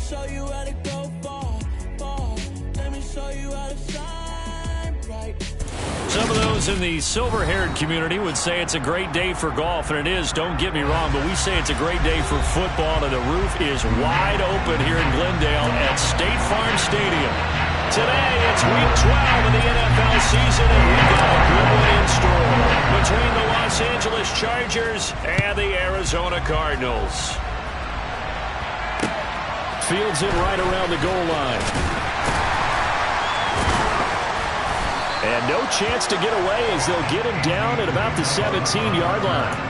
show you how to go far, far. Let me show you how to shine bright. Some of those in the silver-haired community would say it's a great day for golf, and it is, don't get me wrong, but we say it's a great day for football, and the roof is wide open here in Glendale at State Farm Stadium. Today, it's Week 12 of the NFL season, and we've got a good one in store between the Los Angeles Chargers and the Arizona Cardinals. Fields it right around the goal line. And no chance to get away as they'll get him down at about the 17-yard line.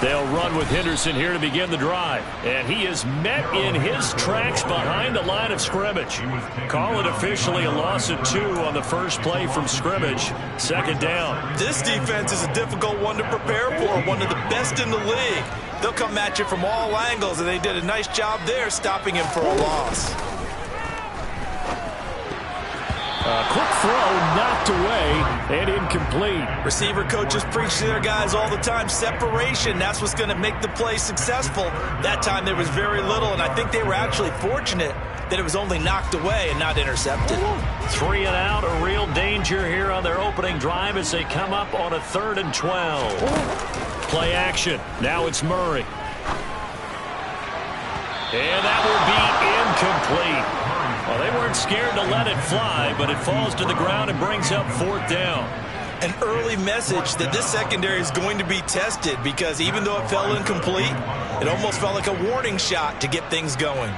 They'll run with Henderson here to begin the drive. And he is met in his tracks behind the line of scrimmage. Call it officially a loss of 2 on the first play from scrimmage. Second down. This defense is a difficult one to prepare for, one of the best in the league. They'll come at you from all angles, and they did a nice job there stopping him for a loss. A quick throw knocked away and incomplete. Receiver coaches preach to their guys all the time. Separation, that's what's going to make the play successful. That time there was very little, and I think they were actually fortunate that it was only knocked away and not intercepted. 3 and out, a real danger here on their opening drive as they come up on a 3rd and 12. Play action. Now it's Murray. And that will be incomplete. Well, they weren't scared to let it fly, but it falls to the ground and brings up 4th down. An early message that this secondary is going to be tested because even though it fell incomplete, it almost felt like a warning shot to get things going.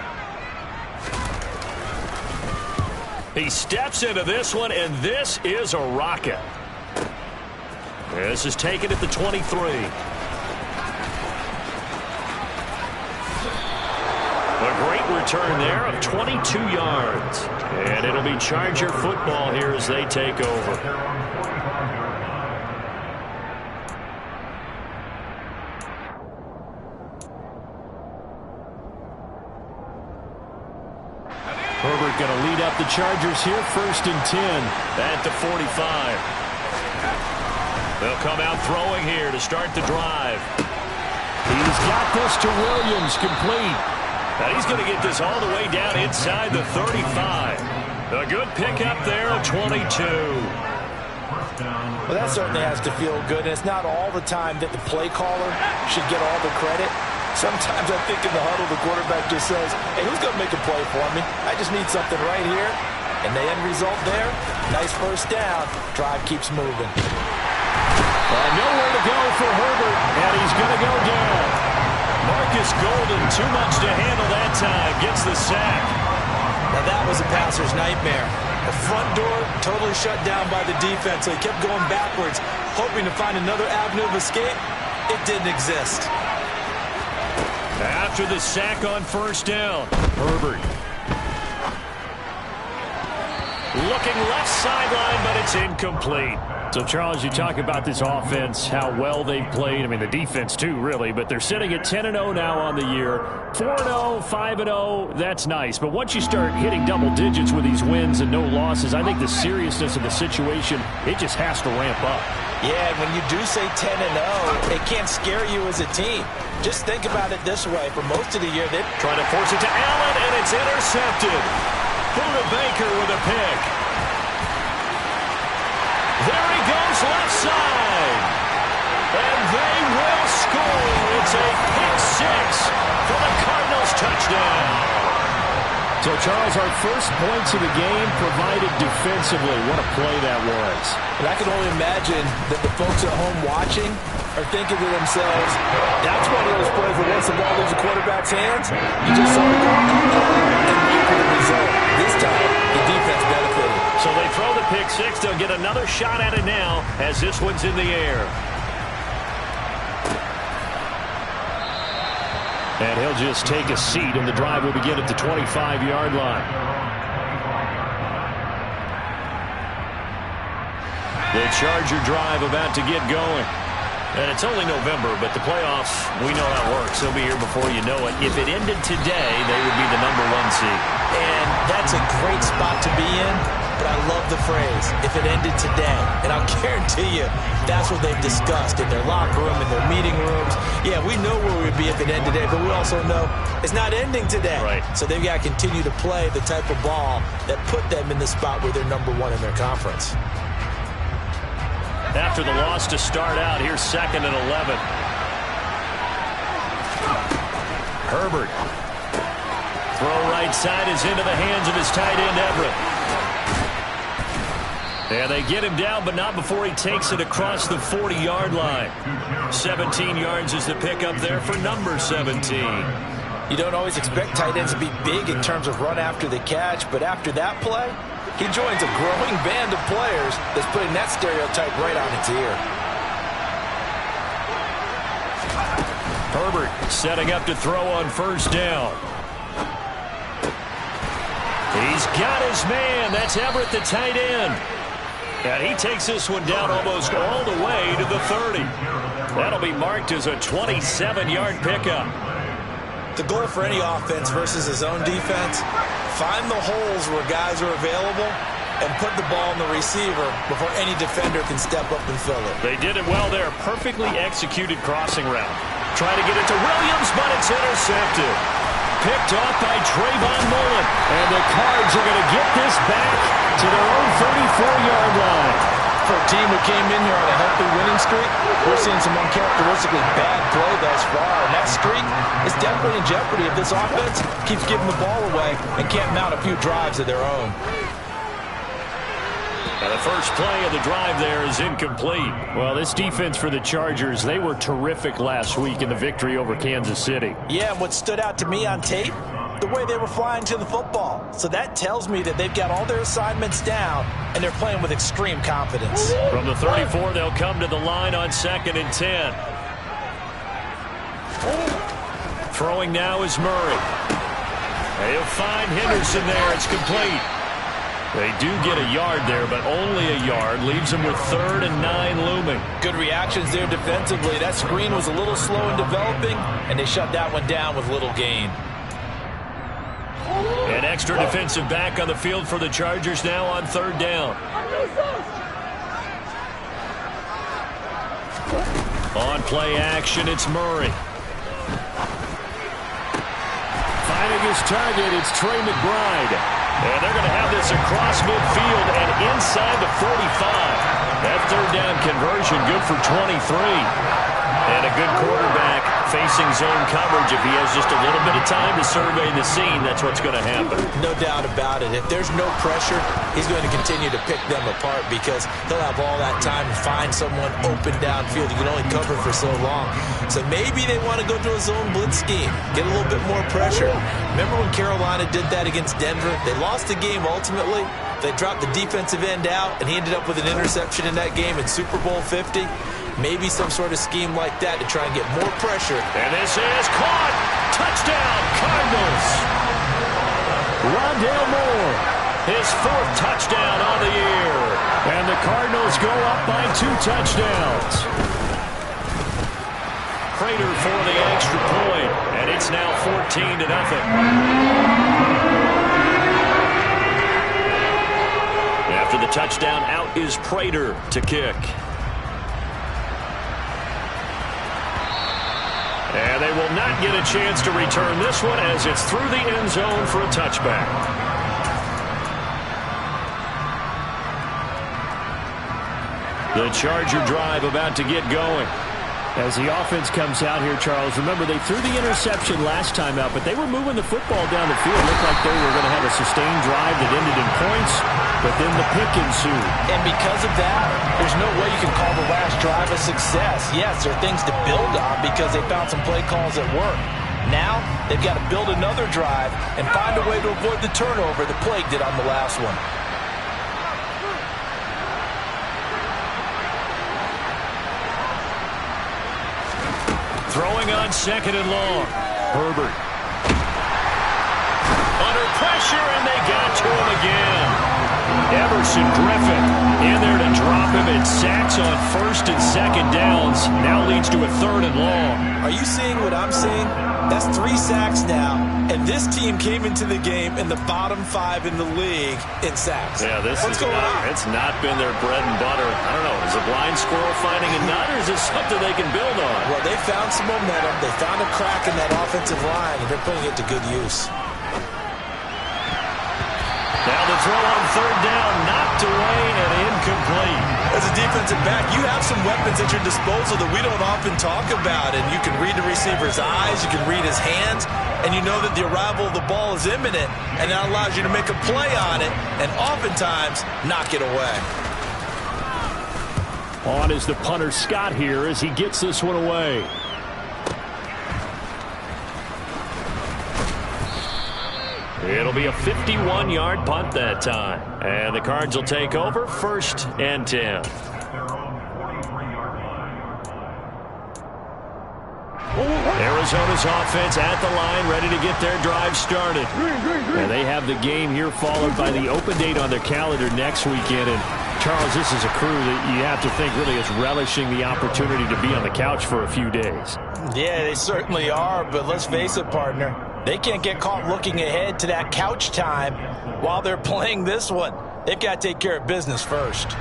He steps into this one, and this is a rocket. This is taken at the 23. A great return there of 22 yards. And it'll be Charger football here as they take over. Herbert going to lead up the Chargers here, 1st and 10 at the 45. They'll come out throwing here to start the drive. He's got this to Williams, complete. Now he's going to get this all the way down inside the 35. A good pickup there of 22. Well, that certainly has to feel good, and it's not all the time that the play caller should get all the credit. Sometimes I think in the huddle, the quarterback just says, hey, who's going to make a play for me? I just need something right here. And the end result there, nice 1st down. Drive keeps moving. Nowhere to go for Herbert, and he's going to go down. Marcus Golden, too much to handle that time, gets the sack. Now that was a passer's nightmare. The front door totally shut down by the defense, so he kept going backwards, hoping to find another avenue of escape. It didn't exist. After the sack on 1st down, Herbert. Looking left sideline, but it's incomplete. So, Charles, you talk about this offense, how well they've played. I mean, the defense, too, really. But they're sitting at 10-0 now on the year. 4-0, 5-0, that's nice. But once you start hitting double digits with these wins and no losses, I think the seriousness of the situation, it just has to ramp up. Yeah, when you do say 10-0, it can't scare you as a team. Just think about it this way. For most of the year, they're trying to force it to Allen, and it's intercepted. Buda Baker with a pick. There he goes left side. And they will score. It's a pick 6 for the Cardinals touchdown. So, Charles, our first points of the game provided defensively. What a play that was. And I can only imagine that the folks at home watching are thinking to themselves, that's one of those plays where once the ball leaves the quarterback's hands, you just saw the ball and wait for the result. This time, the defense benefited. So they throw the pick 6. They'll get another shot at it now as this one's in the air. And he'll just take a seat, and the drive will begin at the 25-yard line. The Charger drive about to get going. And it's only November, but the playoffs, we know how it works. They'll be here before you know it. If it ended today, they would be the #1 seed. And that's a great spot to be in, but I love the phrase, if it ended today. And I'll guarantee you, that's what they've discussed in their locker room, in their meeting rooms. Yeah, we know where we'd be if it ended today, but we also know it's not ending today. Right. So they've got to continue to play the type of ball that put them in the spot where they're #1 in their conference. After the loss to start out, here's 2nd and 11. Herbert. Throw right side is into the hands of his tight end, Everett. And they get him down, but not before he takes it across the 40-yard line. 17 yards is the pickup there for number 17. You don't always expect tight ends to be big in terms of run after the catch, but after that play, he joins a growing band of players that's putting that stereotype right on its ear. Herbert setting up to throw on 1st down. He's got his man. That's Everett, the tight end. And he takes this one down almost all the way to the 30. That'll be marked as a 27-yard pickup. The goal for any offense versus his own defense, find the holes where guys are available and put the ball in the receiver before any defender can step up and fill it. They did it well there. Perfectly executed crossing route. Try to get it to Williams, but it's intercepted. Picked off by Trayvon Mullen. And the Cards are going to get this back to their own 34-yard line. For a team who came in here on a healthy winning streak, we're seeing some uncharacteristically bad play thus far. And that streak is definitely in jeopardy if this offense keeps giving the ball away and can't mount a few drives of their own. And the first play of the drive there is incomplete. Well, this defense for the Chargers, they were terrific last week in the victory over Kansas City. Yeah, and what stood out to me on tape, the way they were flying to the football. So that tells me that they've got all their assignments down, and they're playing with extreme confidence. From the 34, they'll come to the line on 2nd and 10. Throwing now is Murray. They'll find Henderson there. It's complete. They do get a yard there, but only a yard. Leaves them with 3rd and 9 looming. Good reactions there defensively. That screen was a little slow in developing, and they shut that one down with little gain. An extra defensive back on the field for the Chargers now on 3rd down. On play action, it's Murray. Finding his target, it's Trey McBride. And they're going to have this across midfield and inside the 45. That 3rd down conversion good for 23. And a good quarterback facing zone coverage. If he has just a little bit of time to survey the scene, that's what's going to happen. No doubt about it. If there's no pressure, he's going to continue to pick them apart because he'll have all that time to find someone open downfield. You can only cover for so long. So maybe they want to go to a zone blitz scheme, get a little bit more pressure. Remember when Carolina did that against Denver? They lost the game ultimately. They dropped the defensive end out, and he ended up with an interception in that game in Super Bowl 50. Maybe some sort of scheme like that to try and get more pressure. And this is caught. Touchdown, Cardinals. Rondale Moore, his 4th touchdown on the year. And the Cardinals go up by 2 touchdowns. Prater for the extra point, and it's now 14-0. After the touchdown, out is Prater to kick. And they will not get a chance to return this one as it's through the end zone for a touchback. The Charger drive about to get going. As the offense comes out here, Charles, remember they threw the interception last time out, but they were moving the football down the field. It looked like they were going to have a sustained drive that ended in points, but then the pick ensued. And because of that, there's no way you can call the last drive a success. Yes, there are things to build on because they found some play calls that work. Now, they've got to build another drive and find a way to avoid the turnover that plagued it on the last one. Throwing on 2nd and long. Herbert. Under pressure, and they got to him again. Everson Griffin in there to drop him at Sacks on first and second downs now leads to a 3rd and long. Are you seeing what I'm seeing? That's 3 sacks now, and this team came into the game in the bottom 5 in the league in sacks. Yeah, What's going on? It's not been their bread and butter. I don't know. Is a blind squirrel finding a nut, or is this something they can build on? Well, they found some momentum. They found a crack in that offensive line, and they're putting it to good use. Now the throw on 3rd down, knocked away and incomplete. As a defensive back, you have some weapons at your disposal that we don't often talk about, and you can read the receiver's eyes, you can read his hands, and you know that the arrival of the ball is imminent, and that allows you to make a play on it and oftentimes knock it away. On is the punter Scott here as he gets this one away. It'll be a 51-yard punt that time. And the Cards will take over 1st and 10. Arizona's offense at the line, ready to get their drive started. And they have the game here followed by the open date on their calendar next weekend. And Charles, this is a crew that you have to think really is relishing the opportunity to be on the couch for a few days. Yeah, they certainly are, but let's face it, partner. They can't get caught looking ahead to that couch time while they're playing this one. They've got to take care of business first.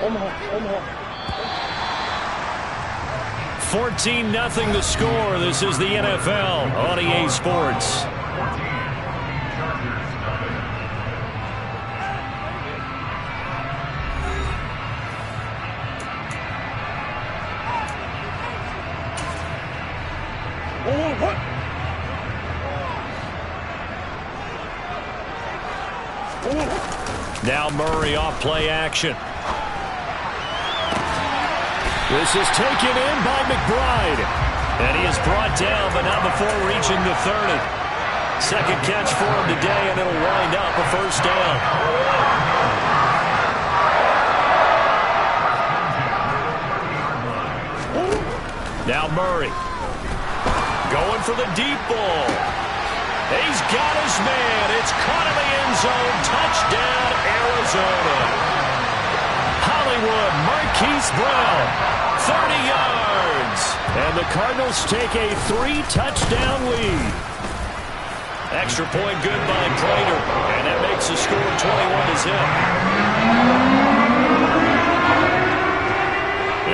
Omaha. 14-0 the score. This is the NFL on EA Sports. Now Murray off play action. This is taken in by McBride. And he is brought down, but not before reaching the 30. Second catch for him today, and it'll wind up a 1st down. Now Murray. Going for the deep ball. He's got his man. It's caught in the end zone. Touchdown, Arizona. Hollywood, Marquise Brown, 30 yards. And the Cardinals take a 3-touchdown lead. Extra point good by Prater. And that makes the score 21-0.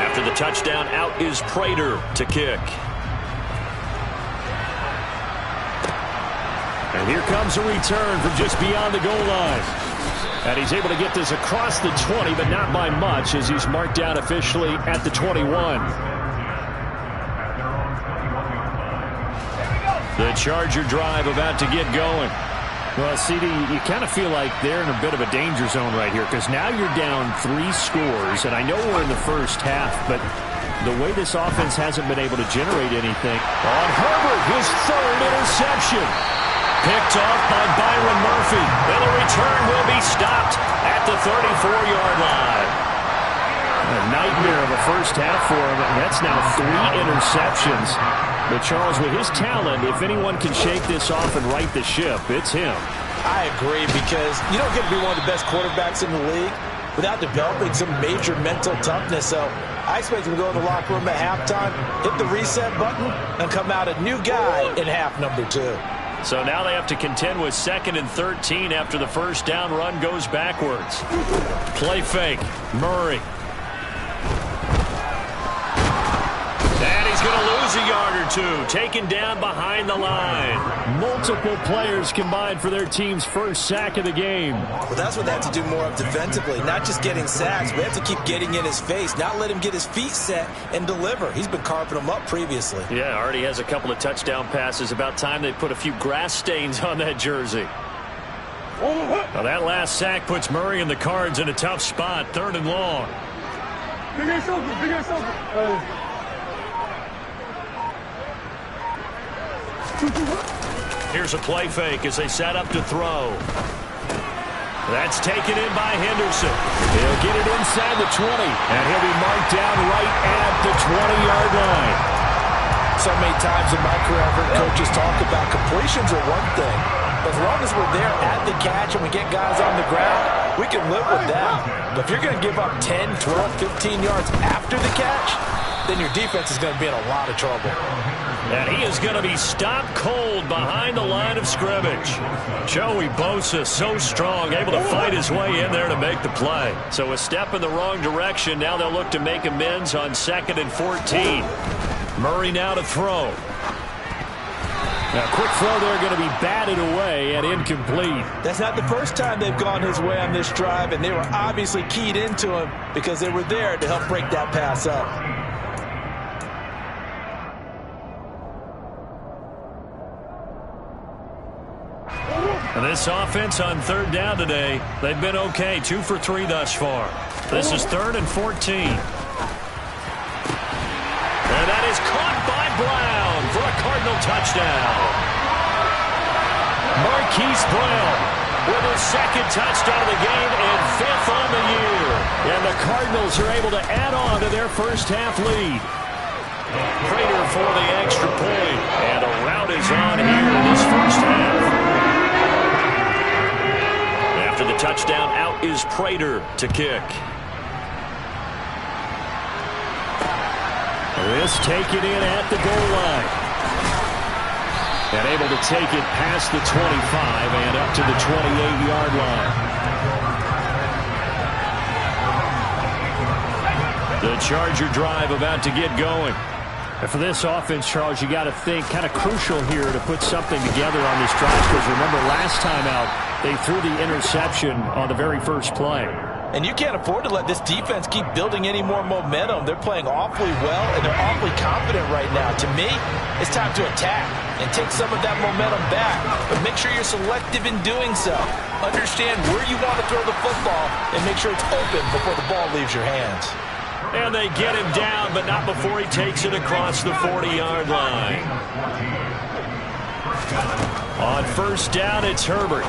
After the touchdown, out is Prater to kick. And here comes a return from just beyond the goal line. And he's able to get this across the 20, but not by much, as he's marked down officially at the 21. The Charger drive about to get going. Well, CD, you kind of feel like they're in a bit of a danger zone right here, because now you're down 3 scores, and I know we're in the first half, but the way this offense hasn't been able to generate anything. On Herbert, his 3rd interception. Picked off by Byron Murphy. And the return will be stopped at the 34-yard line. A nightmare of a first half for him, and that's now 3 interceptions. But Charles, with his talent, if anyone can shake this off and right the ship, it's him. I agree, because you don't get to be one of the best quarterbacks in the league without developing some major mental toughness. So I expect him to go in the locker room at halftime, hit the reset button, and come out a new guy in half number 2. So now they have to contend with 2nd and 13 after the first down run goes backwards. Play fake. Murray. And he's going to lose a yard or 2. Taken down behind the line. Multiple players combined for their team's first sack of the game. Well, that's what they have to do more of defensively. Not just getting sacks, but they have to keep getting in his face. Not let him get his feet set and deliver. He's been carving them up previously. Yeah, already has a couple of touchdown passes. About time they put a few grass stains on that jersey. Well, that last sack puts Murray and the Cards in a tough spot. 3rd and long. Here's a play fake as they set up to throw. That's taken in by Henderson. He'll get it inside the 20, and he'll be marked down right at the 20-yard line. So so many times in my career, I've heard coaches talk about completions are one thing. But as long as we're there at the catch and we get guys on the ground, we can live with that. But if you're going to give up 10, 12, 15 yards after the catch, then your defense is going to be in a lot of trouble. And he is going to be stopped cold behind the line of scrimmage. Joey Bosa, so strong, able to fight his way in there to make the play. So a step in the wrong direction. Now they'll look to make amends on 2nd and 14. Murray now to throw. Now, quick throw there, going to be batted away and incomplete. That's not the first time they've gone his way on this drive, and they were obviously keyed into him because they were there to help break that pass up. And this offense on 3rd down today, they've been okay, 2 for 3 thus far. This is 3rd and 14. And that is caught by Brown for a Cardinal touchdown. Marquise Brown with his 2nd touchdown of the game and 5th on the year. And the Cardinals are able to add on to their first half lead. Prater for the extra point. And a rout is on here in this first half. After the touchdown, out is Prater to kick. This taken in at the goal line. And able to take it past the 25 and up to the 28-yard line. The Charger drive about to get going. And for this offense, Charles, you got to think kind of crucial here to put something together on this drive, because remember last time out they threw the interception on the very first play. And you can't afford to let this defense keep building any more momentum. They're playing awfully well, and they're awfully confident right now. To me, it's time to attack and take some of that momentum back. But make sure you're selective in doing so. Understand where you want to throw the football and make sure it's open before the ball leaves your hands. And they get him down, but not before he takes it across the 40-yard line. On 1st down, it's Herbert.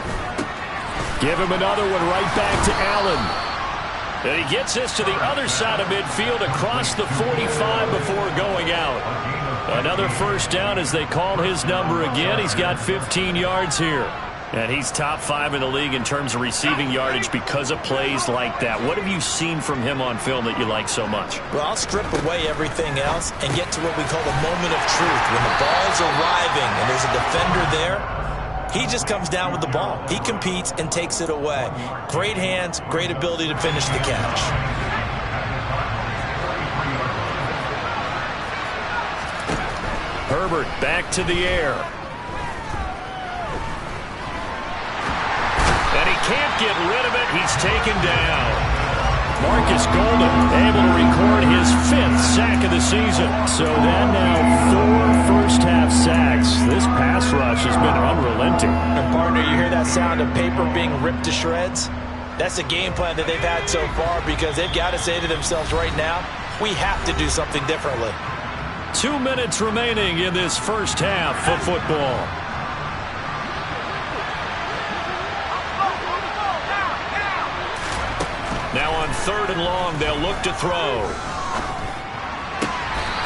Give him another one right back to Allen. And he gets this to the other side of midfield across the 45 before going out. Another 1st down as they call his number again. He's got 15 yards here. And he's top 5 in the league in terms of receiving yardage because of plays like that. What have you seen from him on film that you like so much? Well, I'll strip away everything else and get to what we call the moment of truth. When the ball's arriving and there's a defender there, he just comes down with the ball. He competes and takes it away. Great hands, great ability to finish the catch. Herbert back to the air. And he can't get rid of it. He's taken down. Marcus Golden able to record his 5th sack of the season. So that now 4 first-half sacks. This pass rush has been unrelenting. And partner, you hear that sound of paper being ripped to shreds? That's the game plan that they've had so far, because they've got to say to themselves right now, we have to do something differently. 2 minutes remaining in this first half of football. Now on 3rd and long, they'll look to throw.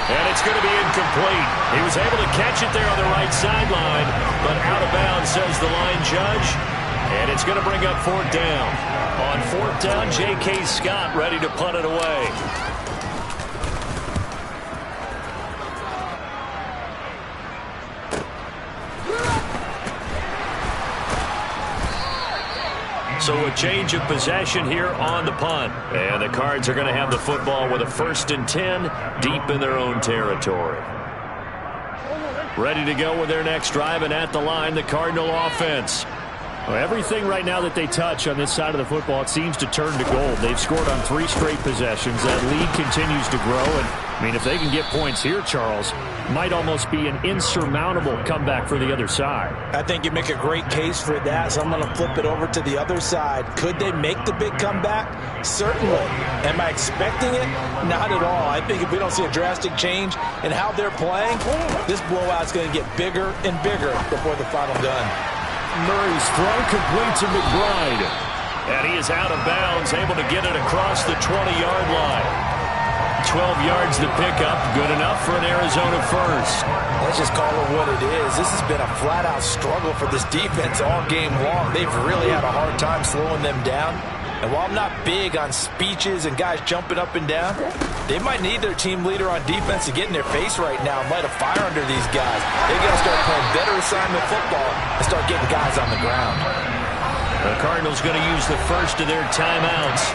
And it's going to be incomplete. He was able to catch it there on the right sideline, but out of bounds, says the line judge. And it's going to bring up 4th down. On 4th down, J.K. Scott ready to punt it away. So a change of possession here on the punt. And the Cards are going to have the football with a 1st and 10 deep in their own territory. Ready to go with their next drive, and at the line, the Cardinal offense. Well, everything right now that they touch on this side of the football, it seems to turn to gold. They've scored on 3 straight possessions. That lead continues to grow. And, I mean, if they can get points here, Charles, might almost be an insurmountable comeback for the other side. I think you make a great case for that, so I'm going to flip it over to the other side. Could they make the big comeback? Certainly. Am I expecting it? Not at all. I think if we don't see a drastic change in how they're playing, this blowout's going to get bigger and bigger before the final gun. Murray's throw complete to McBride. And he is out of bounds, able to get it across the 20-yard line. 12 yards to pick up. Good enough for an Arizona first. Let's just call it what it is. This has been a flat-out struggle for this defense all game long. They've really had a hard time slowing them down. And while I'm not big on speeches and guys jumping up and down, they might need their team leader on defense to get in their face right now and light a fire under these guys. They got to start playing better assignment football and start getting guys on the ground. The Cardinals going to use the first of their timeouts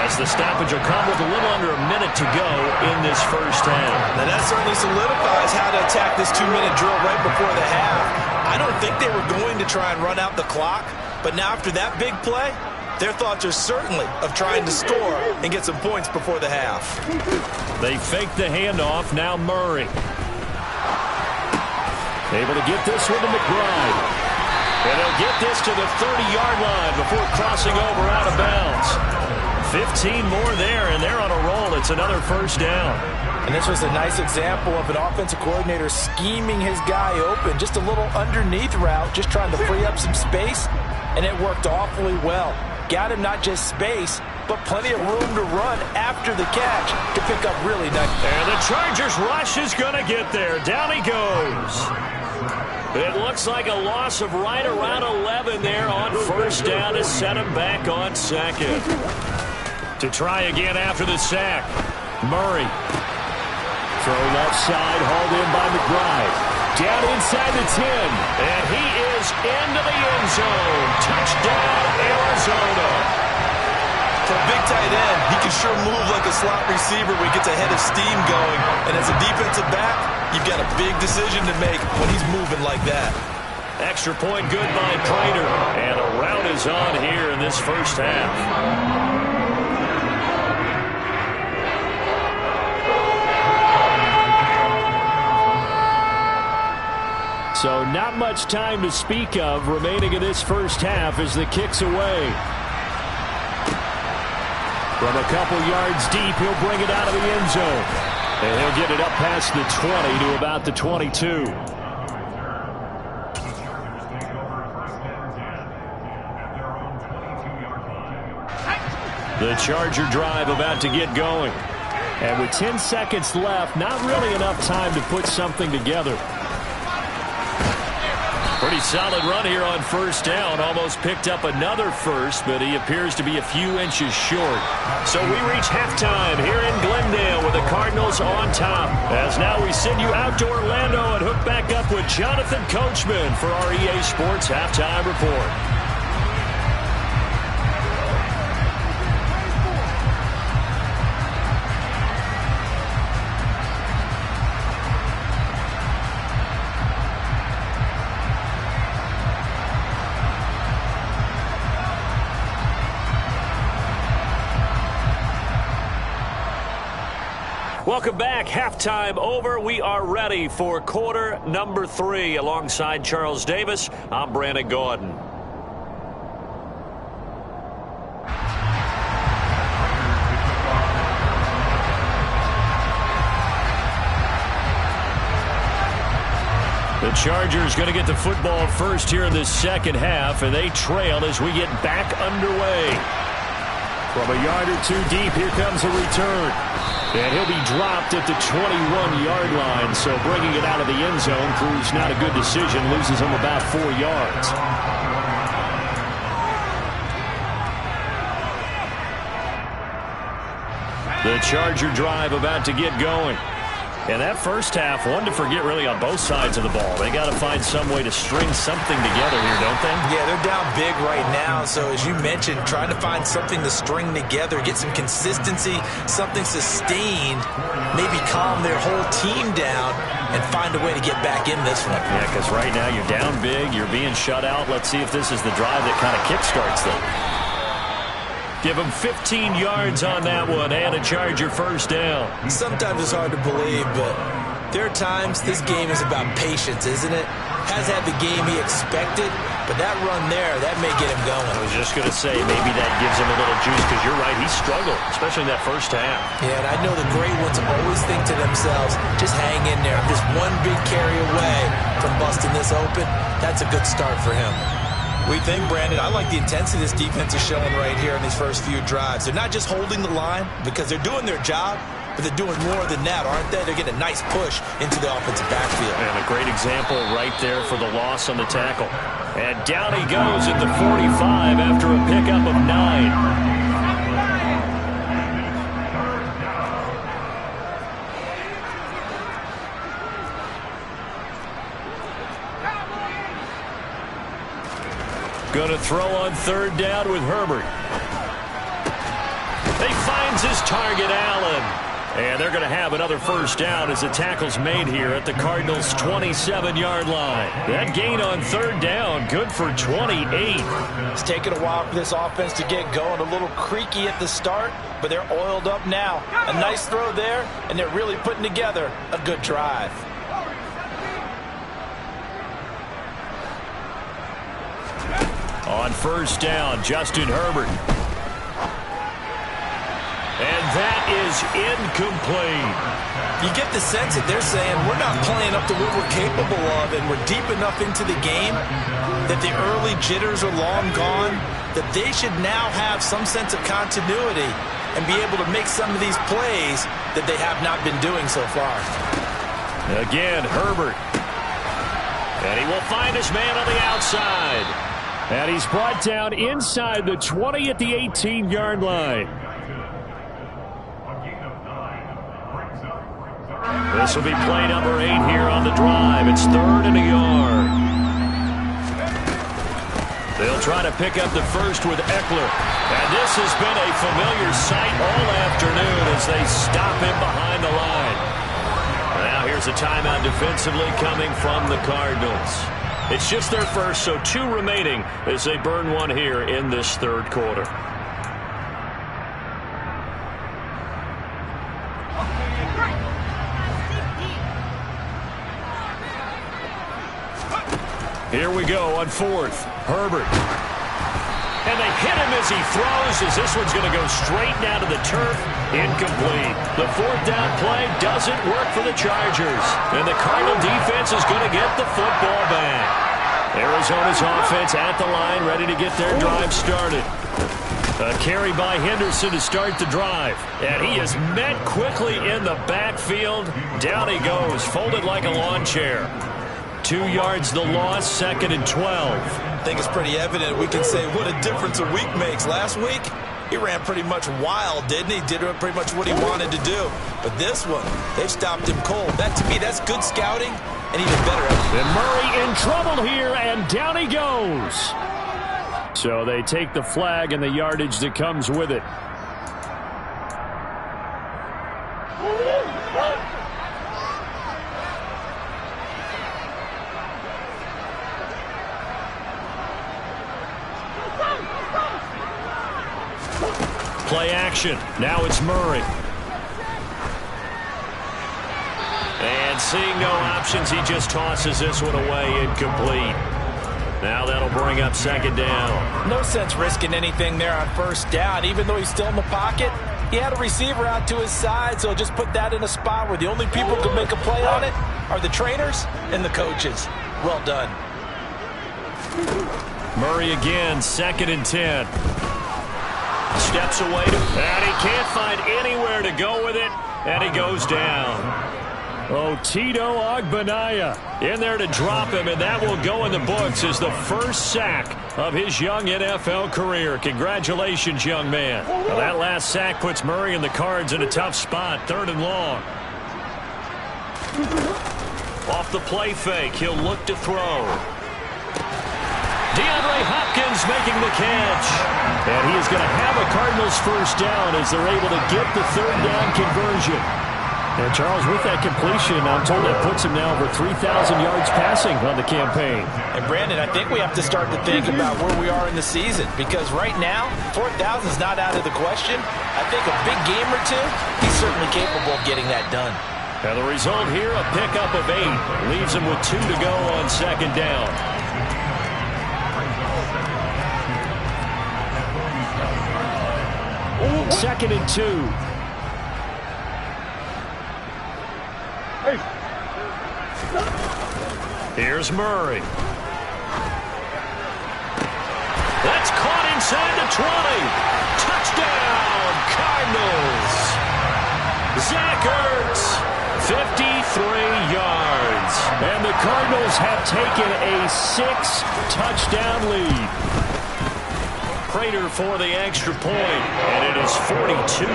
as the stoppage will come with a little under a minute to go in this first half. Now that certainly solidifies how to attack this 2-minute drill right before the half. I don't think they were going to try and run out the clock, but now after that big play, their thoughts are certainly of trying to score and get some points before the half. They fake the handoff. Now Murray. Able to get this one to McBride. And he'll get this to the 30-yard line before crossing over out of bounds. 15 more there, and they're on a roll. It's another first down. And this was a nice example of an offensive coordinator scheming his guy open. Just a little underneath route, just trying to free up some space, and it worked awfully well. Got him not just space, but plenty of room to run after the catch to pick up really nice. And the Chargers rush is going to get there. Down he goes. It looks like a loss of right around 11 there on first down to set him back on second. To try again after the sack. Murray. Throw left side, hauled in by McBride. Down inside the 10. And he is into the end zone. Touchdown, Arizona. For a big tight end, he can sure move like a slot receiver when he gets a head of steam going. And as a defensive back, you've got a big decision to make when he's moving like that. Extra point good by Prater. And a rout is on here in this first half. So not much time to speak of remaining in this first half as the kick's away. From a couple yards deep, he'll bring it out of the end zone. And he'll get it up past the 20 to about the 22. The Charger drive about to get going. And with 10 seconds left, not really enough time to put something together. Pretty solid run here on first down. Almost picked up another first, but he appears to be a few inches short. So we reach halftime here in Glendale with the Cardinals on top. As now we send you out to Orlando and hook back up with Jonathan Coachman for our EA Sports Halftime Report. Welcome back. Halftime over. We are ready for quarter number 3. Alongside Charles Davis, I'm Brandon Gaudin. The Chargers going to get the football first here in the second half, and they trail as we get back underway. From a yard or two deep, here comes a return. And he'll be dropped at the 21-yard line, so bringing it out of the end zone proves not a good decision, loses him about 4 yards. The Charger drive about to get going. And that first half, one to forget really on both sides of the ball. They got to find some way to string something together here, don't they? Yeah, they're down big right now. So as you mentioned, trying to find something to string together, get some consistency, something sustained, maybe calm their whole team down and find a way to get back in this one. Yeah, because right now you're down big, you're being shut out. Let's see if this is the drive that kind of kickstarts them. Give him 15 yards on that one and a Charger first down. Sometimes it's hard to believe, but there are times this game is about patience, isn't it? Has had the game he expected, but that run there, that may get him going. I was just going to say, maybe that gives him a little juice because you're right, he struggled, especially in that first half. Yeah, and I know the great ones always think to themselves, just hang in there. I'm just one big carry away from busting this open. That's a good start for him. What do you think, Brandon? I like the intensity this defense is showing right here in these first few drives. They're not just holding the line because they're doing their job, but they're doing more than that, aren't they? They're getting a nice push into the offensive backfield. And a great example right there for the loss on the tackle. And down he goes at the 45 after a pickup of 9. Going to throw on 3rd down with Herbert. He finds his target, Allen. And they're going to have another 1st down as the tackle's made here at the Cardinals' 27-yard line. That gain on 3rd down, good for 28. It's taken a while for this offense to get going. A little creaky at the start, but they're oiled up now. A nice throw there, and they're really putting together a good drive. On 1st down, Justin Herbert. And that is incomplete. You get the sense that they're saying we're not playing up to what we're capable of, and we're deep enough into the game that the early jitters are long gone, that they should now have some sense of continuity and be able to make some of these plays that they have not been doing so far. Again, Herbert. And he will find his man on the outside. And he's brought down inside the 20 at the 18-yard line. This will be play number 8 here on the drive. It's 3rd and a yard. They'll try to pick up the first with Eckler. And this has been a familiar sight all afternoon as they stop him behind the line. Now here's a timeout defensively coming from the Cardinals. It's just their first, so 2 remaining as they burn one here in this 3rd quarter. Here we go on 4th. Herbert. And they hit him as he throws, as this one's going to go straight down to the turf. Incomplete. The 4th down play doesn't work for the Chargers. And the Cardinal defense is going to get the football back. Arizona's offense at the line, ready to get their drive started. A carry by Henderson to start the drive. And he is met quickly in the backfield. Down he goes, folded like a lawn chair. 2 yards the loss, 2nd and 12. I think it's pretty evident. We can say what a difference a week makes. Last week, he ran pretty much wild, didn't he? Did pretty much what he wanted to do. But this one, they've stopped him cold. That, to me, that's good scouting and even better. And Murray in trouble here, and down he goes. So they take the flag and the yardage that comes with it. Play action. Now it's Murray. And seeing no options, he just tosses this one away, incomplete. Now that'll bring up 2nd down. No sense risking anything there on 1st down. Even though he's still in the pocket, he had a receiver out to his side, so just put that in a spot where the only people who can make a play on it are the trainers and the coaches. Well done. Murray again, 2nd and 10. Steps away, and he can't find anywhere to go with it, and he goes down. Oh, Tito Ogbonnaya In there to drop him, and that will go in the books as the first sack of his young NFL career. Congratulations, young man. Well, that last sack puts Murray and the Cards in a tough spot, 3rd and long. Off the play fake, he'll look to throw. DeAndre Hopkins making the catch. And he is going to have a Cardinals first down as they're able to get the 3rd down conversion. And Charles, with that completion, I'm told that puts him now over 3,000 yards passing on the campaign. And Brandon, I think we have to start to think about where we are in the season, because right now, 4,000 is not out of the question. I think a big game or two, he's certainly capable of getting that done. And the result here, a pickup of 8. Leaves him with 2 to go on 2nd down. Second and 2. Here's Murray. That's caught inside the 20. Touchdown, Cardinals. Zach Ertz, 53 yards. And the Cardinals have taken a 6-touchdown lead. Prater for the extra point, and it is 42-0.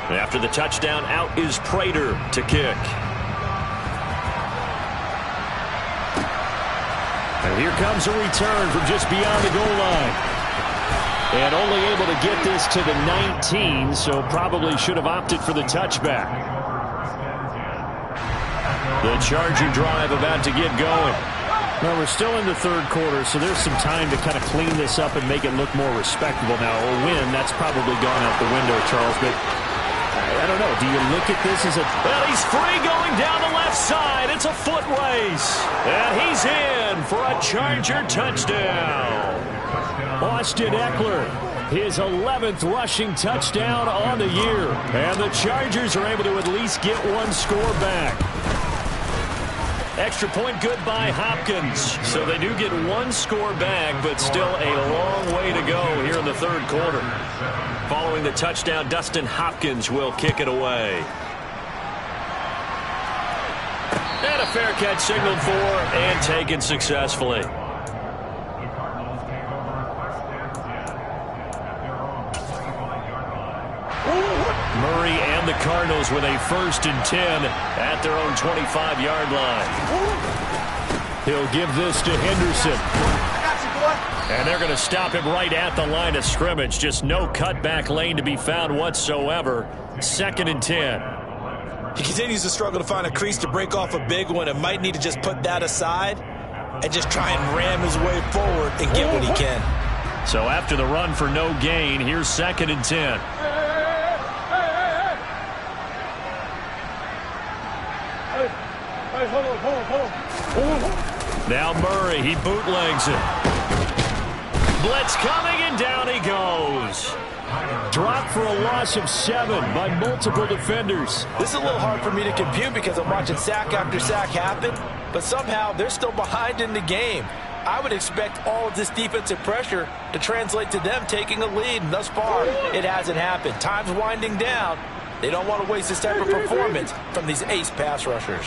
After the touchdown, out is Prater to kick. And here comes a return from just beyond the goal line. And only able to get this to the 19, so probably should have opted for the touchback. The Charger drive about to get going. Well, we're still in the third quarter, so there's some time to kind of clean this up and make it look more respectable. Now, a win, that's probably gone out the window, Charles, but I don't know. Do you look at this as a... Well, he's free going down the left side. It's a foot race. And he's in for a Charger touchdown. Austin Eckler, his 11th rushing touchdown on the year. And the Chargers are able to at least get one score back. Extra point good by Hopkins. So they do get one score back, but still a long way to go here in the third quarter. Following the touchdown, Dustin Hopkins will kick it away. And a fair catch signaled for and taken successfully. Murray and the Cardinals with a 1st and 10 at their own 25-yard line. He'll give this to Henderson. And they're going to stop him right at the line of scrimmage. Just no cutback lane to be found whatsoever. 2nd and 10. He continues to struggle to find a crease to break off a big one and might need to just put that aside and just try and ram his way forward and get what he can. So after the run for no gain, here's 2nd and 10. Now Murray, he bootlegs it. Blitz coming, and down he goes. Dropped for a loss of 7 by multiple defenders. This is a little hard for me to compute because I'm watching sack after sack happen, but somehow they're still behind in the game. I would expect all of this defensive pressure to translate to them taking a lead, and thus far, it hasn't happened. Time's winding down. They don't want to waste this type of performance from these ace pass rushers.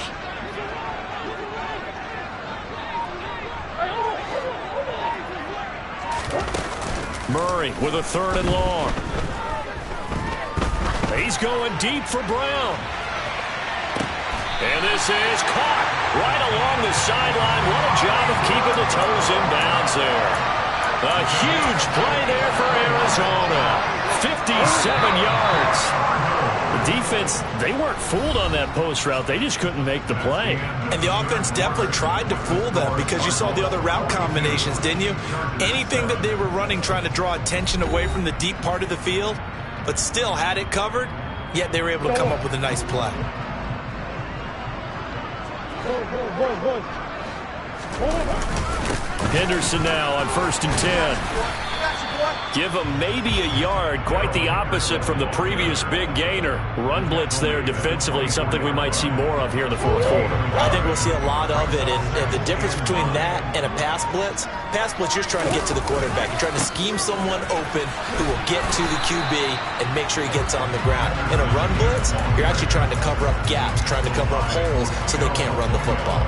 Murray with a 3rd and long. He's going deep for Brown. And this is caught right along the sideline. What a job of keeping the toes in bounds there. A huge play there for Arizona. 57 yards. The defense, they weren't fooled on that post route. They just couldn't make the play. And the offense definitely tried to fool them because you saw the other route combinations, didn't you? Anything that they were running trying to draw attention away from the deep part of the field, but still had it covered, yet they were able to come up with a nice play. Henderson now on 1st and 10. Give him maybe a yard, quite the opposite from the previous big gainer. Run blitz there defensively, something we might see more of here in the fourth quarter. I think we'll see a lot of it, and the difference between that and a pass blitz, you're trying to get to the quarterback. You're trying to scheme someone open who will get to the QB and make sure he gets on the ground. In a run blitz, you're actually trying to cover up gaps, trying to cover up holes so they can't run the football.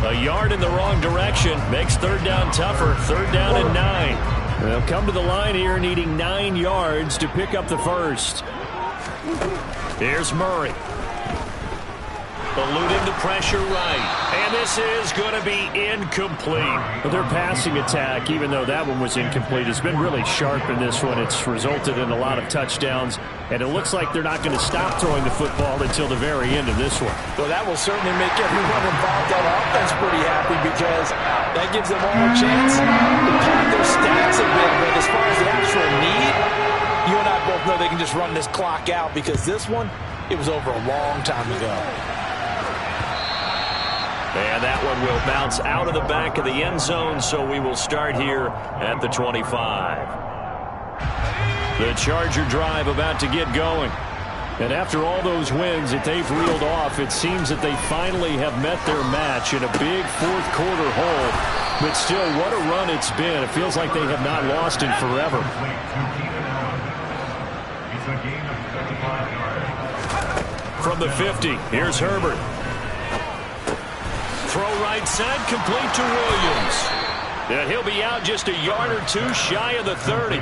A yard in the wrong direction makes 3rd down tougher. 3rd down and 9. They'll come to the line here needing 9 yards to pick up the first. Here's Murray. Eluding the pressure right. And this is going to be incomplete. Their passing attack, even though that one was incomplete, has been really sharp in this one. It's resulted in a lot of touchdowns, and it looks like they're not going to stop throwing the football until the very end of this one. Well, that will certainly make everyone involved on offense pretty happy because that gives them all a chance to pad their stats a bit. But as far as the actual need, you and I both know they can just run this clock out because this one, it was over a long time ago. And that one will bounce out of the back of the end zone, so we will start here at the 25. The Charger drive about to get going. And after all those wins that they've reeled off, it seems that they finally have met their match in a big fourth quarter hole. But still, what a run it's been. It feels like they have not lost in forever. From the 50, here's Herbert. Throw right side, complete to Williams. And he'll be out just a yard or two shy of the 30.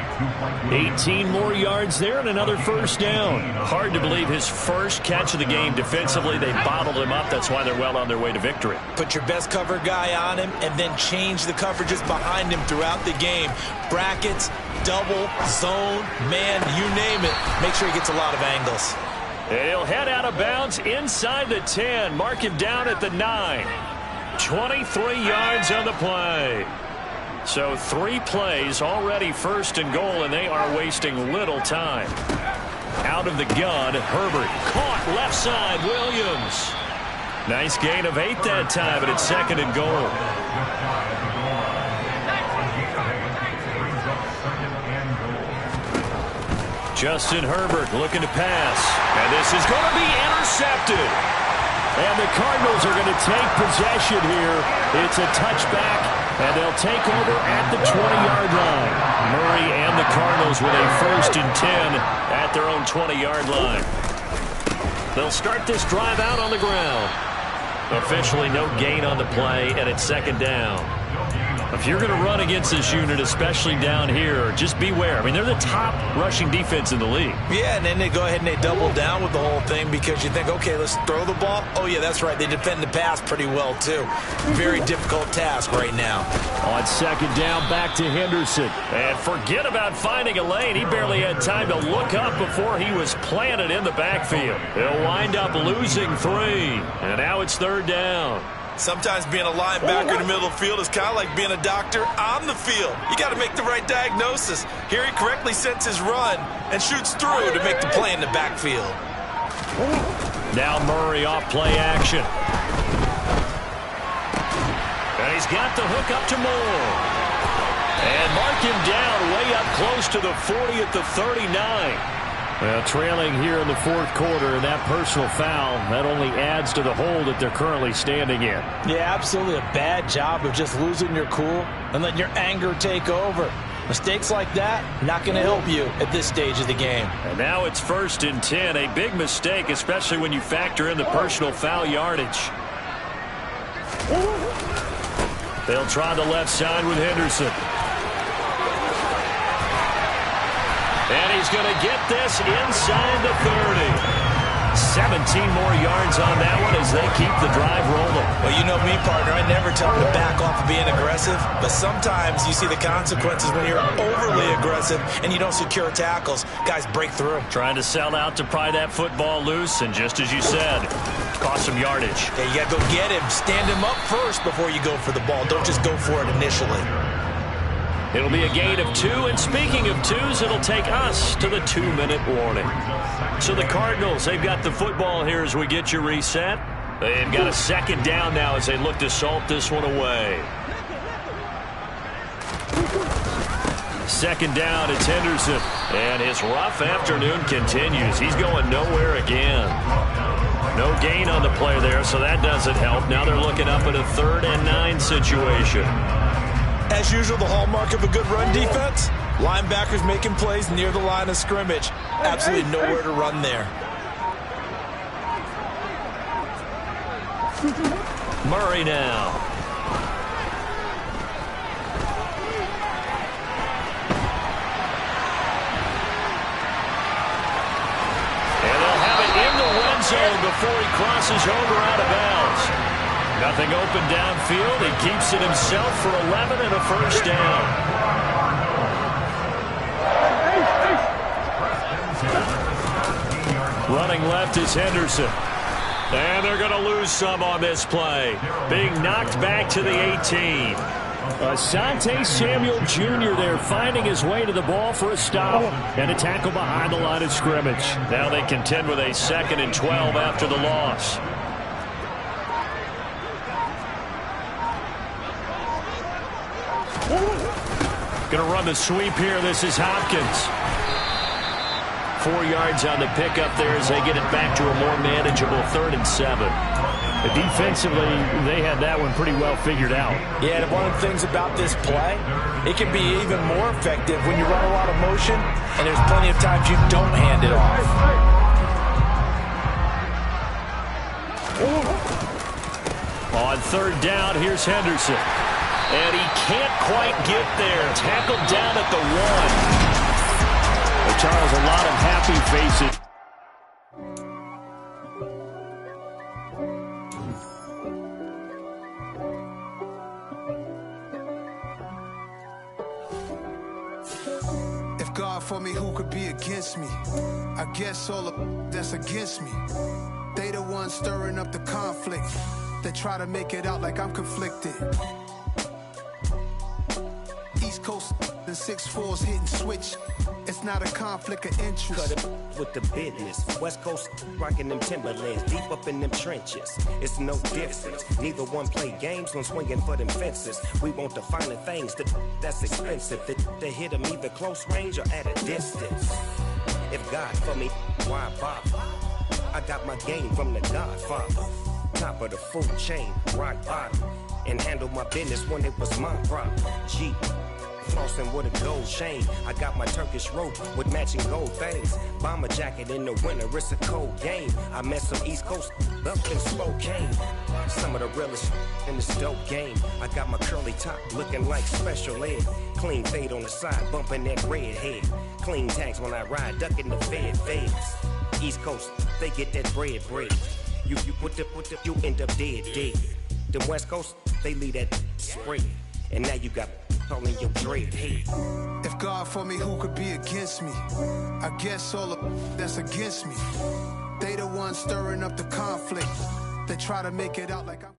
18 more yards there and another first down. Hard to believe his first catch of the game. Defensively, they bottled him up. That's why they're well on their way to victory. Put your best cover guy on him and then change the coverages behind him throughout the game. Brackets, double, zone, man, you name it. Make sure he gets a lot of angles. And he'll head out of bounds inside the 10. Mark him down at the 9. 23 yards on the play. So 3 plays, already first and goal, and they are wasting little time. Out of the gun, Herbert. Caught left side, Williams. Nice gain of 8 that time, but it's second and goal. Justin Herbert looking to pass. And this is going to be intercepted. And the Cardinals are going to take possession here. It's a touchback, and they'll take over at the 20-yard line. Murray and the Cardinals with a 1st and 10 at their own 20-yard line. They'll start this drive out on the ground. Officially no gain on the play, and it's second down. If you're going to run against this unit, especially down here, just beware. I mean, they're the top rushing defense in the league. Yeah, and then they go ahead and they double down with the whole thing because you think, okay, let's throw the ball. Oh, yeah, that's right. They defend the pass pretty well, too. Very difficult task right now. On second down, back to Henderson. And forget about finding a lane. He barely had time to look up before he was planted in the backfield. They'll wind up losing 3. And now it's third down. Sometimes being a linebacker in the middle of the field is kind of like being a doctor on the field. You got to make the right diagnosis. Here he correctly sets his run and shoots through to make the play in the backfield. Now Murray off play action. And he's got the hook up to Moore. And mark him down way up close to the 40 at the 39. Well, trailing here in the fourth quarter, and that personal foul, that only adds to the hole that they're currently standing in. Yeah, absolutely a bad job of just losing your cool and letting your anger take over. Mistakes like that, not going to help you at this stage of the game. And now it's 1st and 10, a big mistake, especially when you factor in the personal foul yardage. They'll try the left side with Henderson. And he's going to get this inside the 30. 17 more yards on that one as they keep the drive rolling. Well, you know me, partner. I never tell them to back off of being aggressive. But sometimes you see the consequences when you're overly aggressive and you don't secure tackles. Guys break through. Trying to sell out to pry that football loose. And just as you said, cost some yardage. Okay, you got to go get him. Stand him up first before you go for the ball. Don't just go for it initially. It'll be a gain of 2, and speaking of 2s, it'll take us to the 2-minute warning. So the Cardinals, they've got the football here as we get you reset. They've got a second down now as they look to salt this one away. Second down, it's Henderson. And his rough afternoon continues. He's going nowhere again. No gain on the play there, so that doesn't help. Now they're looking up at a 3rd and 9 situation. As usual, the hallmark of a good run defense, linebackers making plays near the line of scrimmage. Absolutely nowhere to run there. Murray now. And they'll have it in the red zone before he crosses over out of bounds. Nothing open downfield. He keeps it himself for 11 and a first down. Running left is Henderson. And they're going to lose some on this play. Being knocked back to the 18. Asante Samuel Jr. there finding his way to the ball for a stop and a tackle behind the line of scrimmage. Now they contend with a 2nd and 12 after the loss. Going to run the sweep here. This is Hopkins. 4 yards on the pickup there as they get it back to a more manageable 3rd and 7. Defensively, they had that one pretty well figured out. Yeah, and one of the things about this play, it can be even more effective when you run a lot of motion, and there's plenty of times you don't hand it off. On 3rd down, here's Henderson. And he can't quite get there. Tackled down at the 1. Charles, a lot of happy faces. If God for me, who could be against me? I guess all of that's against me. They the ones stirring up the conflict. They try to make it out like I'm conflicted. East Coast and 6'4's hitting switch. It's not a conflict of interest. Cut it with the business. West Coast rocking them Timberlands, deep up in them trenches. It's no difference. Neither one play games when swinging for them fences. We want the finer things that's expensive. That hit them either close range or at a distance. If God for me, why bother? I got my game from the Godfather. Top of the food chain, rock bottom. And handle my business when it was my problem. G. Flossing with a gold chain. I got my Turkish rope with matching gold things. Bomber jacket in the winter, it's a cold game. I met some East Coast up in Spokane. Some of the realest in this dope game. I got my curly top looking like special ed. Clean fade on the side, bumping that red head. Clean tags when I ride, ducking the feds. East Coast, they get that bread. You put the, you end up dead. The West Coast, they leave that spread. And now you got all in your dread head. If God for me, who could be against me? I guess all of that's against me. They the ones stirring up the conflict. They try to make it out like I'm...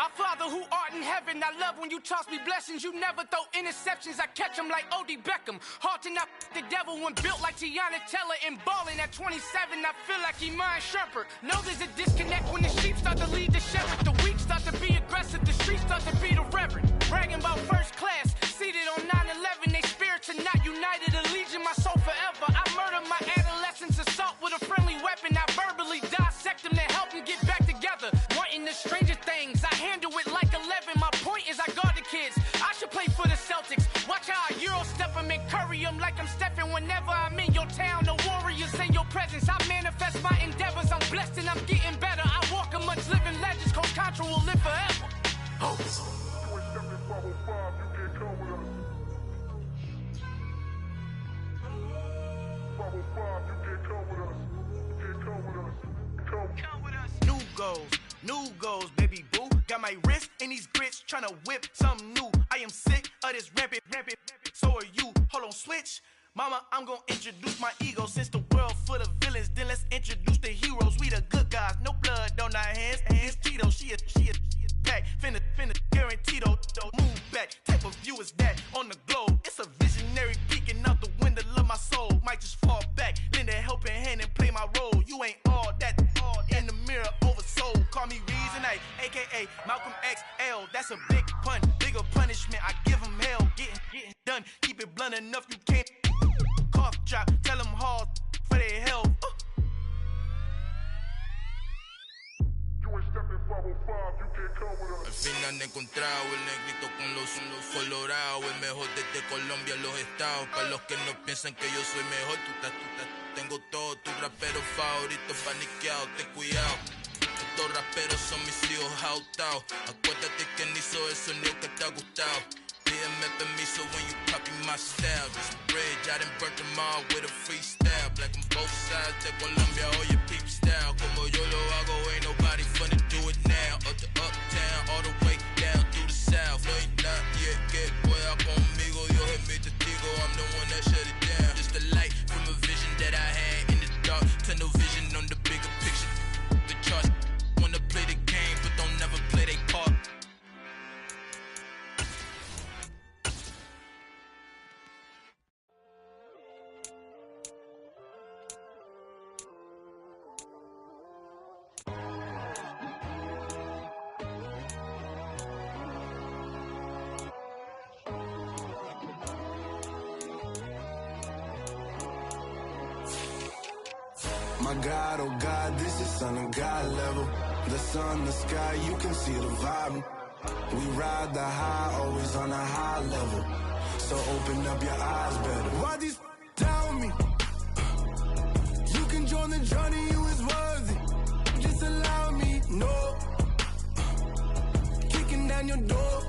Our Father who art in heaven, I love when you toss me blessings. You never throw interceptions, I catch them like O.D. Beckham. Hard to not the devil when built like Tiana Teller and balling at 27. I feel like Iman Shumpert. Know there's a disconnect when the sheep start to lead the shepherd. The weak start to be aggressive, the streets start to be the reverend. Bragging about first class, seated on 9/11. They spirits are not united, a legion, my soul forever. I murder my adolescence, assault with a friendly weapon. I verbally dissect them to help them get back together. Wanting the stranger things, I handle it like 11. My point is I guard the kids. I should play for the Celtics. Watch how I Euro step them and curry them like I'm Stephen. Whenever I'm in your town, the Warriors in your presence. I manifest my endeavors. I'm blessed and I'm getting better. I walk amongst living legends. Coach Contra will live forever. New goals, baby boo. Got my wrist in these grits, tryna whip something new. I am sick of this rampant. So are you. Hold on, switch. Mama, I'm gonna introduce my ego. Since the world full of villains, then let's introduce the heroes. We the good guys, no blood on our hands. It's Tito, she is back. Finna, guaranteed don't move back. Type of view is that on the globe. It's a visionary peeking out the window of my soul. Might just fall back, lend a helping hand and play my role. You ain't all that in the mirror oversold. Call me Reason A, aka Malcolm XL. That's a big pun, bigger punishment. I give him hell, getting done. Keep it blunt enough, you can't cough drop. Tell them hard for their health. Al fin han encontrado el negrito con los colorados, el mejor desde Colombia, los estados. Para los que no piensan que yo soy mejor, tengo todo, tu rapero favorito paniqueado, ten cuidado. Estos raperos son mis hijos jautados. Acuérdate quién hizo el sonido que te ha gustado. Pídeme permiso when you copy my style. This bridge, I done burnt them all with a freestyle. Black on both sides de Colombia, oye peep style. Como yo lo hago, ain't nobody finna do it now. Up to uptown, all the way down through the south. No hay nadie que pueda conmigo, Dios es mi testigo. I'm the one that shut it down. Just the light from a vision that I had in the dark. Tunnel vision on the bigger picture. The charts wanna play the game, but don't never play their part. My God, oh God, this is Son of God level. The sun, the sky, you can see the vibe. We ride the high, always on a high level. So open up your eyes better. Why these down me? You can join the journey, you is worthy. Just allow me, no. Kicking down your door.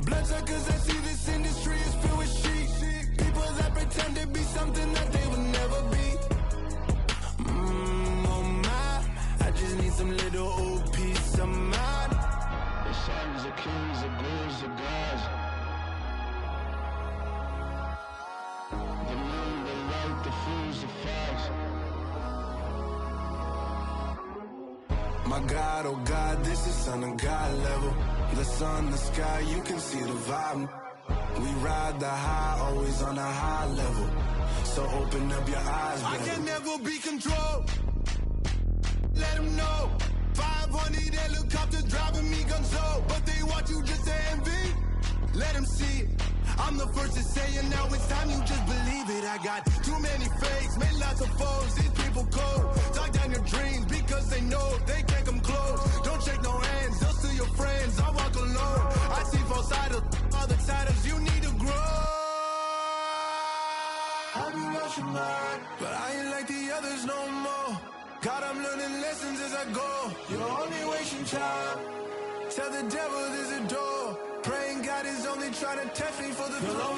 Bloodsuckers that see this industry is filled with sheep. People that pretend to be something that they would never be. Oh my, I just need some little old peace of mind. The sons of kings, the bulls, the gods. The moon, the light, the fools, the facts. My God, oh God, this is Son of God level. The sun, the sky, you can see the vibe. We ride the high, always on a high level. So open up your eyes, baby. I can never be controlled. Let them know. 500 helicopters driving me gonzo. But they watch you just to envy. Let them see it. I'm the first to say it, now it's time you just believe it. I got too many fakes, made lots of foes. These people cold. Talk down your dreams because they know they can't come close. Don't shake no hands, they'll steal your friends. I walk alone. I see false idols, other titles. You need to grow. Have you lost your mind? But I ain't like the others no more. God, I'm learning lessons as I go. You're only wasting time. Tell the devil there's a door. Praying God is only trying to test me for the throne.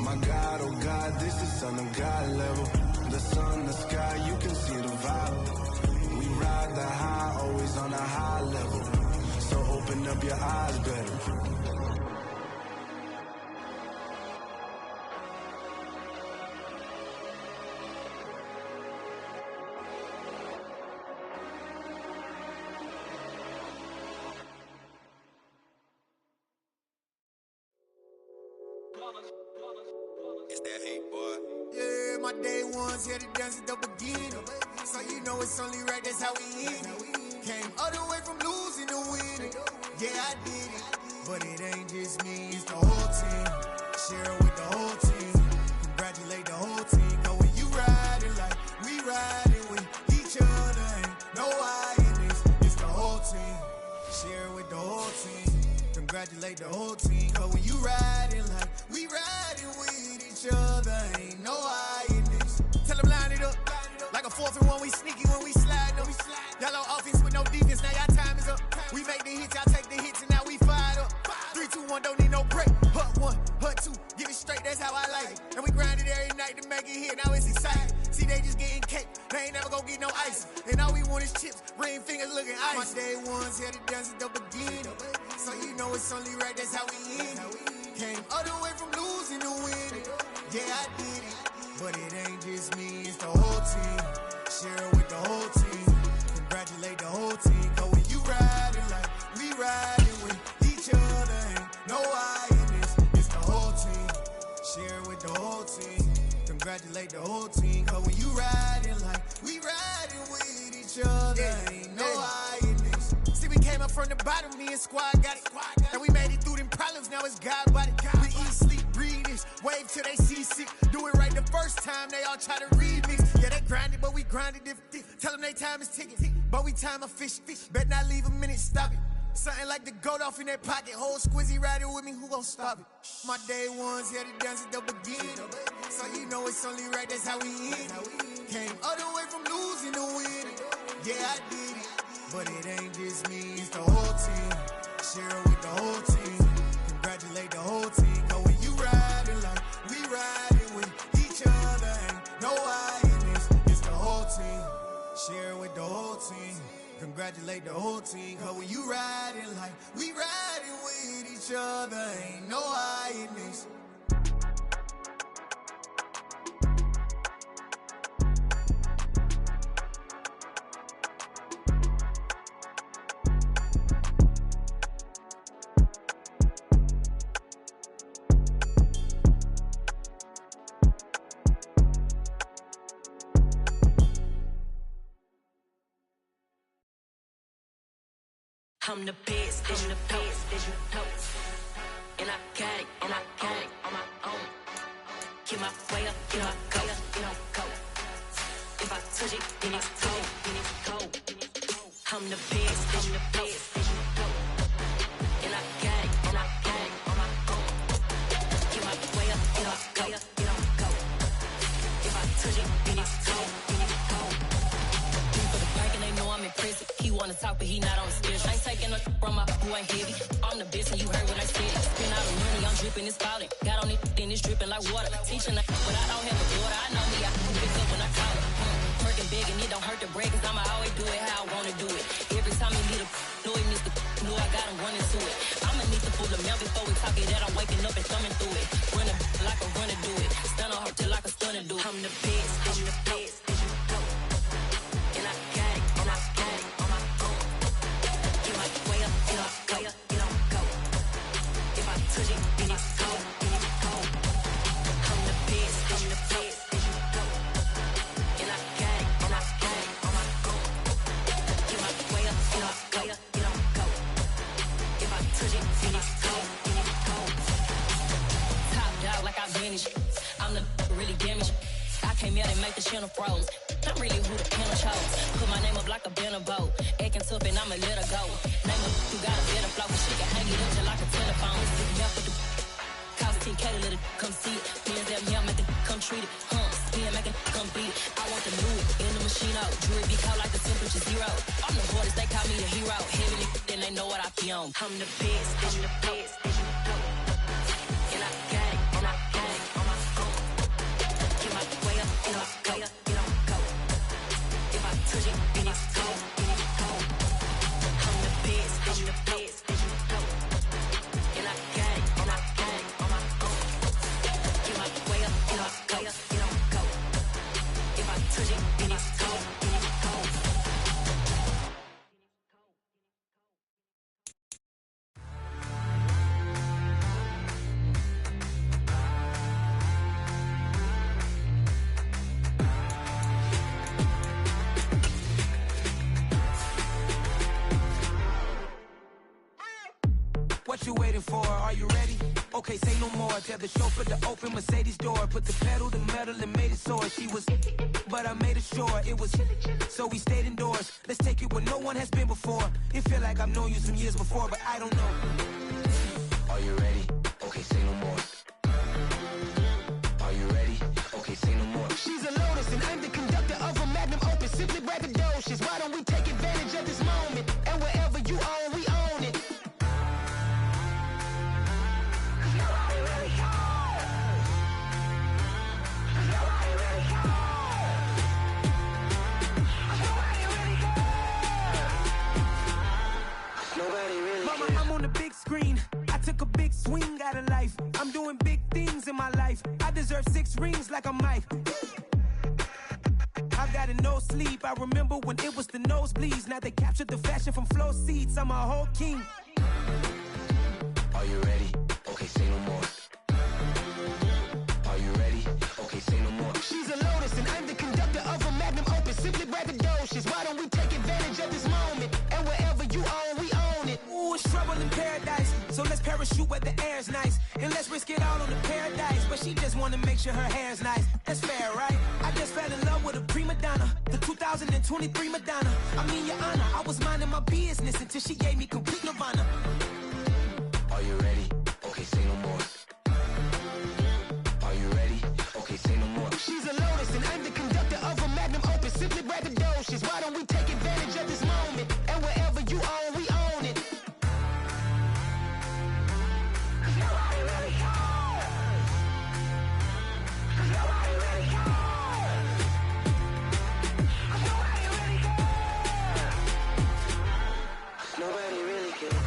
My God, oh God, this is Son of God level. The sun, the sky, you can see the vibe. We ride the high, always on a high level. So open up your eyes better. It's that hate, boy. Yeah, my day ones here to dance at the beginning. So you know it's only right, that's how we end it. Came all the way from losing to winning. Yeah, I did it. But it ain't just me, it's the whole team. Share it with the whole team. Congratulate the whole team. Cause when you riding like we riding with each other, ain't no I in this. It's the whole team. Share it with the whole team. Congratulate the whole team. Cause when you riding like we riding with each other, ain't no I in this. Tell them line it up. Like a 4th and 1, we sneaky when we slide them. Yellow offense with no defense, now y'all time is up. We make the hits, y'all take the hits, and now we fired up. 3, 2, 1, don't need no break. Hut 1, hut 2, get it straight, that's how I like it. And we grind it every night to make it hit, now it's exciting. See, they just getting cake, they ain't never gonna get no ice. And all we want is chips, ring fingers looking ice. My day ones here to dance at the beginning. So you know it's only right, that's how we end it. Came all the way from losing to winning. Yeah, I did it. But it ain't just me, it's the whole team. Share it with the whole team. Congratulate the whole team. Cause when you riding like we riding with each other, ain't no I in this. It's the whole team. Share it with the whole team. Congratulate the whole team. Cause when you riding like we riding with each other, ain't no I in this. See, we came up from the bottom, me and squad got it. And we made it through them problems, now it's God body. We eat, sleep, breathe this. Wave till they see sick. Do it right the first time, they all try to remix. Yeah, they grinded, but we grinded different. Tell them they time is ticking, but we time a fish. Bet not leave a minute, stop it. Something like the goat off in their pocket. Whole squizzy riding with me, who gon' stop it? My day ones here to dance at the beginning. So you know it's only right, that's how we end it. Came all the way from losing to winning. Yeah, I did it. But it ain't just me, it's the whole team. Share it with the whole team. Congratulate the whole team. Cause when you riding like we riding with each other, ain't no I in this. It's the whole team. Share it with the whole team. Congratulate the whole team. Cause when you riding like we riding with each other, ain't no I in this. I'm the best, I'm the best, as you know. And I got it, on my own. Get my way up, get my go, go. If I touch it, then it's cold, I'm the best, as you know. And I got it, on my own. Get my way up, get my go. If I touch it, then it's cold, For the park and they know I'm impressive. He wanna talk, but he not on the schedule. I ain't taking a from my who ain't heavy. I'm the best, and you heard what I said. Spend all the money, I'm dripping, it's falling. Got on it, then it's dripping like water. Teaching that, but I don't have a daughter. I know me, I can pick up when I call it. Working big, and it don't hurt to break, cause I'ma always do it how I wanna do it. Every time he need a know he needs to know I got him running to it. I'ma need to pull the mail before we talk it that I'm waking up and thumbing through it. Running like a runner do it. Stun on her till like a stunner do it. I'm the best, as you know. And I got it, on my own. Get my way up, get my go. If I touch it, then it's cold, I'm the best, as you know. And I got it, on my own. Get my way up, get my go. If I touch it, then it's cold, Top dog like I vanished. I'm the really damaged. I came out and make the channel froze. I'm really who the panel chose. Put my name up like a banner boat. Acting tough and I'ma let her go. Name up who got a better flow. She can hang it up just like a telephone. Cost 10K to let it come see it. Bands that me, I make it come treat it. Spin, make it come beat it. I want the new in the machine out. Jewelry be cold like the temperature 0. I'm the hardest, they call me the hero. Heavy, then they know what I be on. I'm the best, as you know. And I got it, on my own. Get my way up, get my go. If I touch it, then it's cold, I'm the best, as you know. And I got it, on my own. Get my way up, get my go. If I touch it, then it's cold, What you waiting for? Are you ready? Okay, say no more. Tell the chauffeur to open Mercedes door. Put the pedal to metal and made it soar. She was, but I made it sure it was. So we stayed indoors. Let's take it where no one has been before. It feel like I've known you some years before, but I don't know. Are you ready? Okay, say no more. Are you ready? Okay, say no more. She's a Lotus and I'm the conductor of a magnum opus. Simply braggadocious. Why don't we take advantage of this moment? And wherever you own, we own it. Mama, I'm on the big screen. I took a big swing out of life. I'm doing big things in my life. I deserve 6 rings like a Mike. I've got no sleep. I remember when it was the nosebleeds. Now they captured the fashion from flow seats. I'm a whole king. Are you ready? Okay, say no more. Are you ready? Okay, say no more. She's a Lotus and I'm the conductor of a magnum opus. Simply braggadocious. Why don't we take advantage of this moment? And wherever you own, we own it. Ooh, it's trouble in paradise. So let's parachute where the air's nice. And let's risk it all on the paradise. But she just wanna make sure her hair's nice. That's fair, right? I just fell in love with a prima donna. The 2023 Madonna. I mean, your honor, I was minding my business until she gave me complete nirvana. Are you ready? Okay, say no more. Are you ready? Okay, say no more. She's a Lotus and I'm the conductor of a magnum opus. Simply braggadocious. Why don't we take advantage of this moment? And wherever you own, we own it. Nobody really cares.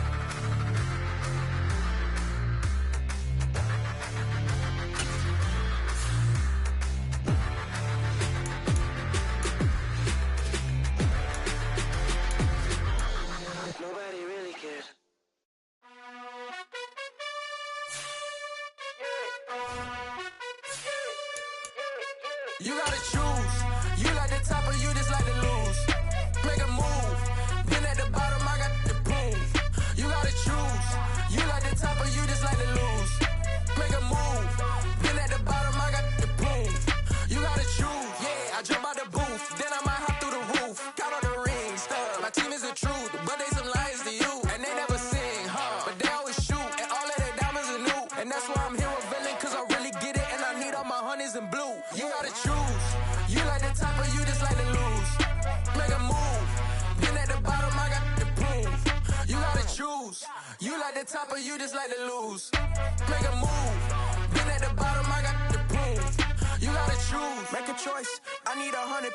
Nobody really cares. You gotta choose. You like the top or you just like to lose. Make a move. Been at the bottom, I got the proof. roses and blue. You gotta choose. You like the top or you just like to lose. Make a move. Been at the bottom, I got the proof. You gotta choose. You like the top or you just like to lose. Make a move. Been at the bottom, I got the proof. You gotta choose. Make a choice. I need 100 pounds.